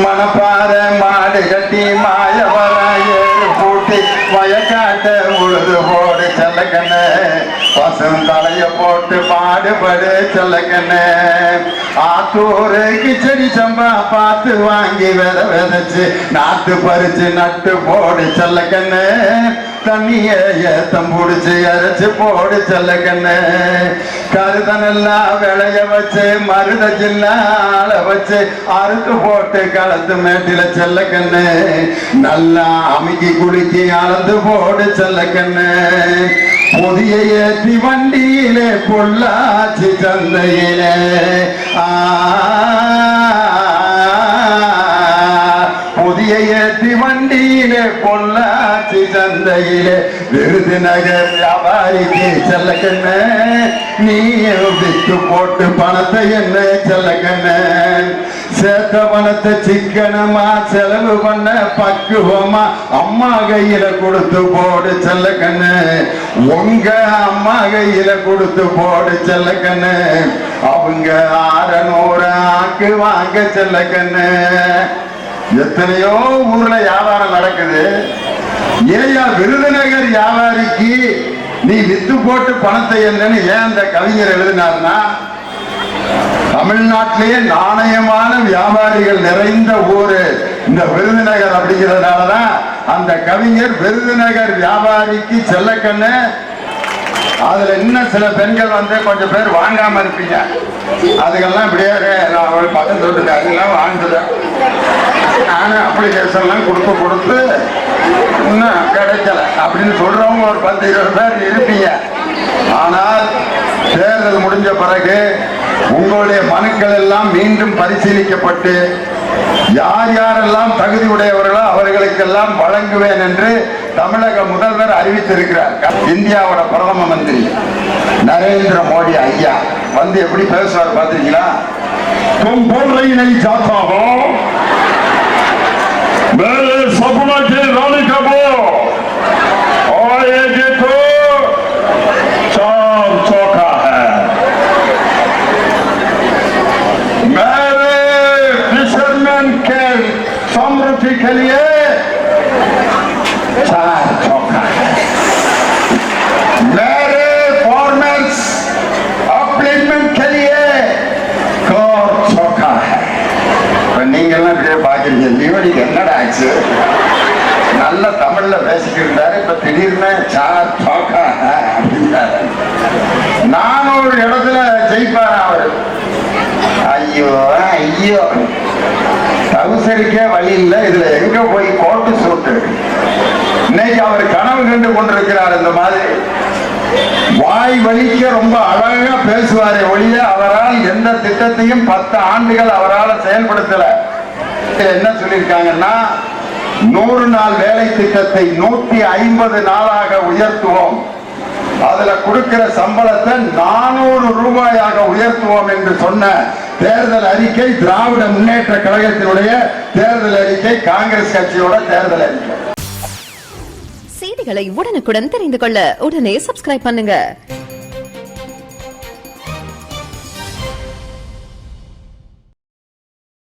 மணப்பாற மாடு கட்டி மாயவராயர் பூட்டி வயக்காட்ட உழுது போடு செல்லக்கண்ணு பசும் தலைய போட்டு பாடுபடு செல்லக்கண்ணு ஆத்தூரு கிச்சடி சம்பா பார்த்து வாங்கி விதைச்சு நாத்து பறிச்சு நட்டு போடு செல்லக்கண்ணு தண்ணிய ஏத்தம் புடிச்சு அரைச்சு போடு செல்லக்கண்ணு கருதனெல்லாம் விளைய வச்சு மருத ஜில்லால வச்சு அறுத்து போட்டு களத்து மேட்டில செல்லக்கண்ணு நல்லா அமுக்கி குலுக்கி அளந்து போடு செல்லக்கண்ணு புதிய ஏற்றி வண்டியிலே பொள்ளாச்சி சந்தையிலே புதிய ஏற்றி வண்டியிலே பொள்ளாச்சி சந்தையிலே விருதுநகர் வியாபாரிக்கு செல்லக்கண்ணு நீ வித்து போட்டு பணத்தை என்ன செல்லக்கண்ணு சேர்த்த பணத்தை சிக்கனமா செலவு பண்ண பக்குவமா அம்மா கையில கொடுத்து போடு செல்லக்கண்ணு உங்க அம்மா கையில கொடுத்து போடு செல்லக்கண்ணு அவங்க 600 ஆக்கு வாங்க செல்லக்கண்ணு எத்தனையோ ஊர்ல வியாபாரம் நடக்குது ஏயா விருதுநகர் வியாபாரிக்கு நீ வித்து போட்டு பணத்தை என்னன்னு ஏன் அந்த கவிஞர் எழுதினார்னா தமிழ்நாட்டிலேயே நாணயமான வியாபாரிகள் நிறைந்த ஊரு இந்த விருதுநகர் அப்படிங்கிறதுனாலதான் அந்த கவிஞர் விருதுநகர் வியாபாரிக்கு செல்லக்கண்ணு. அதுல இன்னும் சில பெண்கள் வந்து கொஞ்சம் பேர் வாங்காம இருப்பீங்க, அதுக்கெல்லாம் இப்படியே பக்கம் தொட்டு அதெல்லாம் வாங்குறேன் நானும் அப்ளிகேஷன்லாம் கொடுத்து இன்னும் கிடைக்கல அப்படின்னு சொல்றவங்க ஒரு 10-20 பேர் இருப்பீங்க. ஆனால் தேர்தல் முடிஞ்ச பிறகு உங்களுடைய மனுக்கள் எல்லாம் மீண்டும் பரிசீலிக்கப்பட்டு யார் யாரெல்லாம் தகுதி உடையவர்களோ அவர்களுக்கெல்லாம் வழங்குவேன் என்று தமிழக முதல்வர் அறிவித்திருக்கிறார். இந்தியாவோட பிரதம மந்திரி நரேந்திர மோடி ஐயா வந்து எப்படி பேசுவார் பாத்தீங்களா? தும் போல் ரही नहीं चाहता हो, मेरे सपना के रानी का वो और ये देखो चार चौका है, मेरे फिशरमैन के समृद्धि के लिए चार चौका है, मेरे फार्मर्स अपलिफ्टमेंट के लिए चार चौका है. நீங்கெல்லாம் இப்படியே பாக்குறீங்க, தீபாவளிக்கு என்னடா ஆச்சு? நல்ல தமிழ்ல பேசிட்டு இருந்தாரு, இப்ப திடீர்னு சார் சோக்கா அப்படின்னாரு. 400 இடத்துல ஜெயிப்பார் அவரு. ஐயோ ஐயோ, தகுசரிக்கே வழி இல்லை, இதுல எங்க போய் கோட்டு சூட்டு? இன்னைக்கு அவர் கனவு கண்டு கொண்டிருக்கிறார். இந்த மாதிரி வாய் வலிக்க ரொம்ப அழகா பேசுவாரே ஒழிய அவரால் எந்த திட்டத்தையும் 10 ஆண்டுகள் அவரால் செயல்படுத்தல. என்ன சொல்லியிருக்காங்கன்னா 100 நாள் வேலை திட்டத்தை 150 நாளாக உயர்த்துவோம், அதுல கொடுக்கிற சம்பளத்தை 400 ரூபாயாக உயர்த்துவோம் என்று சொன்ன தேர்தல் அறிக்கை திராவிட முன்னேற்ற கழகத்தினுடைய தேர்தல் அறிக்கை, காங்கிரஸ் கட்சியோட தேர்தல் அறிக்கை. செய்திகளை உடனுக்குடன் தெரிந்து கொள்ள உடனே சப்ஸ்கிரைப் பண்ணுங்க.